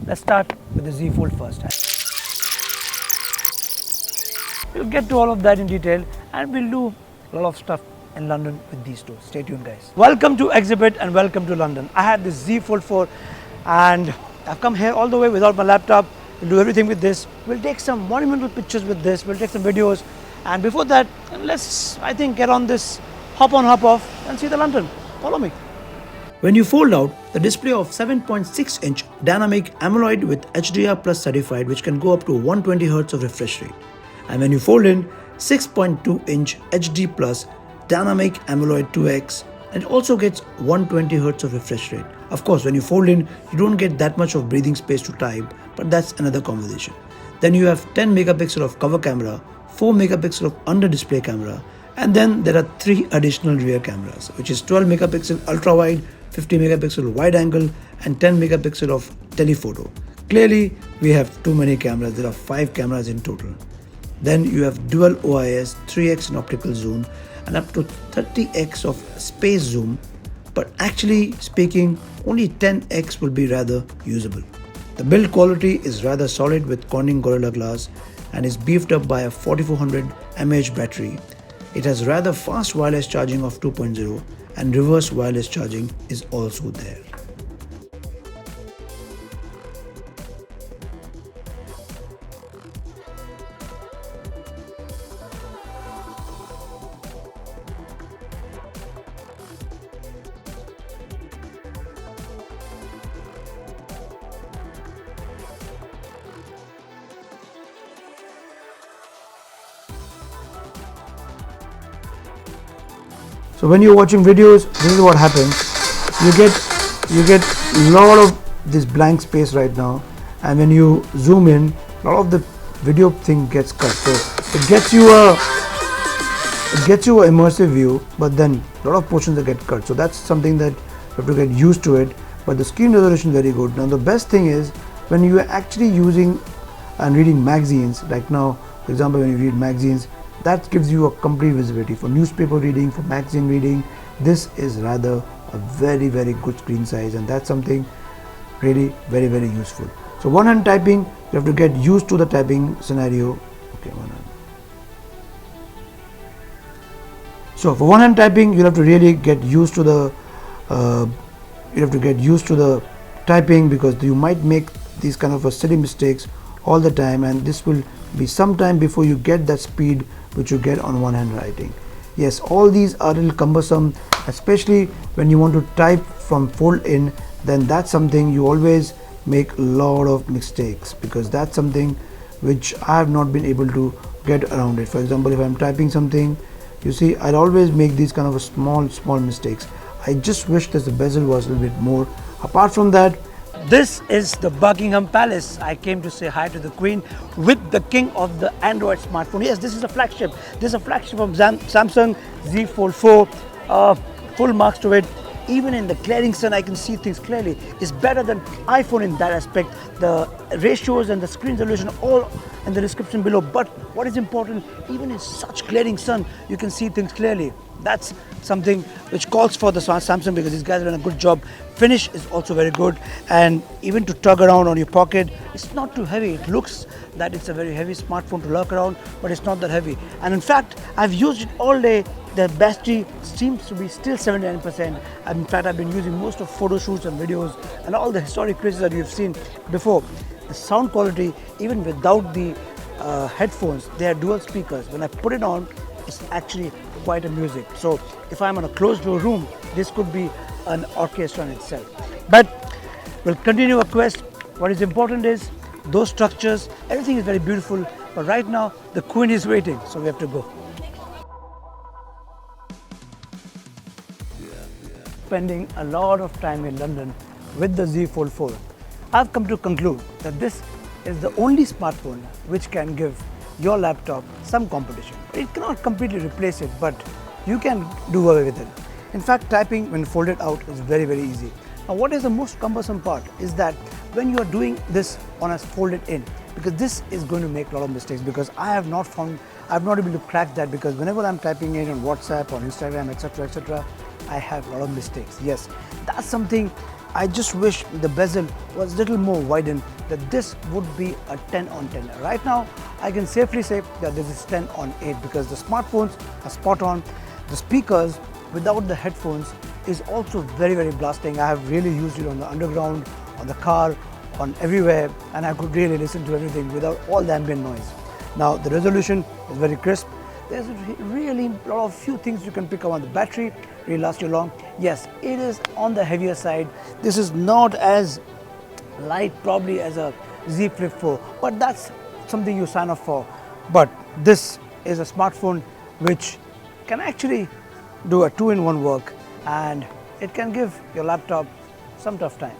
Let's start with the Z Fold first. We'll get to all of that in detail and we'll do a lot of stuff in London with these two. Stay tuned, guys. Welcome to Exhibit and welcome to London. I had this Z Fold 4 and I've come here all the way without my laptop. We'll do everything with this. We'll take some monumental pictures with this. We'll take some videos. And before that, let's, I think, get on this hop on, hop off and see the London. Follow me. When you fold out, the display of 7.6-inch dynamic AMOLED with HDR Plus certified, which can go up to 120 Hz of refresh rate. And when you fold in 6.2-inch HD Plus dynamic AMOLED 2X, and it also gets 120 Hz of refresh rate. Of course, when you fold in, you don't get that much of breathing space to type, but that's another conversation. Then you have 10 megapixel of cover camera, 4 megapixel of under display camera, and then there are 3 additional rear cameras, which is 12 megapixel ultra wide, 50 megapixel wide angle, and 10 megapixel of telephoto. Clearly, we have too many cameras. There are 5 cameras in total. Then you have dual OIS, 3x in optical zoom, and up to 30x of space zoom. But actually speaking, only 10x will be rather usable. The build quality is rather solid with Corning Gorilla Glass and is beefed up by a 4400 mAh battery. It has rather fast wireless charging of 2.0 and reverse wireless charging is also there. So when you're watching videos, this is what happens. You get a lot of this blank space right now, and when you zoom in, a lot of the video thing gets cut. So it gets you a immersive view, but then a lot of portions that get cut. So that's something that you have to get used to it. But the screen resolution is very good. Now the best thing is when you are actually using and reading magazines. Like now, for example, when you read magazines, that gives you a complete visibility. For newspaper reading, for magazine reading, this is rather a very good screen size, and that's something really very useful. So one hand typing, you have to get used to the typing scenario. Okay, one hand. So for one hand typing, you have to really get used to the typing, because you might make these kind of silly mistakes all the time, and this will be some time before you get that speed which you get on one hand writing. Yes, all these are a little cumbersome, especially when you want to type from fold in. Then that's something you always make a lot of mistakes, because that's something which I have not been able to get around it. For example, if I'm typing something, you see, I'd always make these kind of small mistakes. I just wish that the bezel was a little bit more. Apart from that, this is the Buckingham Palace. I came to say hi to the Queen with the king of the Android smartphone. Yes, this is a flagship. This is a flagship of Samsung Z Fold 4. Full marks to it. Even in the glaring sun, I can see things clearly. It's better than iPhone in that aspect. The ratios and the screen resolution all in the description below. But what is important, even in such glaring sun, you can see things clearly. That's something which calls for the Samsung, because these guys have done a good job. Finish is also very good, and even to tug around on your pocket, it's not too heavy. It looks that it's a very heavy smartphone to lurk around, but it's not that heavy. And in fact, I've used it all day. The battery seems to be still 79%. In fact, I've been using most of photo shoots and videos and all the historic crazy that you've seen before. The sound quality, even without the headphones, they are dual speakers. When I put it on, it's actually quite a music. So if I'm in a closed door room, this could be an orchestra in itself. But we'll continue our quest. What is important is those structures, everything is very beautiful, but right now the Queen is waiting, so we have to go. Spending a lot of time in London with the Z Fold 4, I've come to conclude that this is the only smartphone which can give your laptop some competition. It cannot completely replace it, but you can do away with it. In fact, typing when folded out is very easy. Now, what is the most cumbersome part is that when you are doing this on a folded in, because this is going to make a lot of mistakes, because I've not able to crack that, because whenever I'm typing in on WhatsApp, on Instagram, etc., I have a lot of mistakes. Yes, that's something I just wish the bezel was a little more widened that this would be a 10 on 10. Right now, I can safely say that this is 10 on 8 because the smartphones are spot on. The speakers without the headphones is also very, very blasting. I have really used it on the underground, on the car, on everywhere, and I could really listen to everything without all the ambient noise. Now, the resolution is very crisp. There's really a lot of few things you can pick up on. The battery really lasts you long. Yes, it is on the heavier side. This is not as light probably as a Z Flip 4, but that's something you sign up for. But this is a smartphone which can actually do a 2-in-1 work, and it can give your laptop some tough time.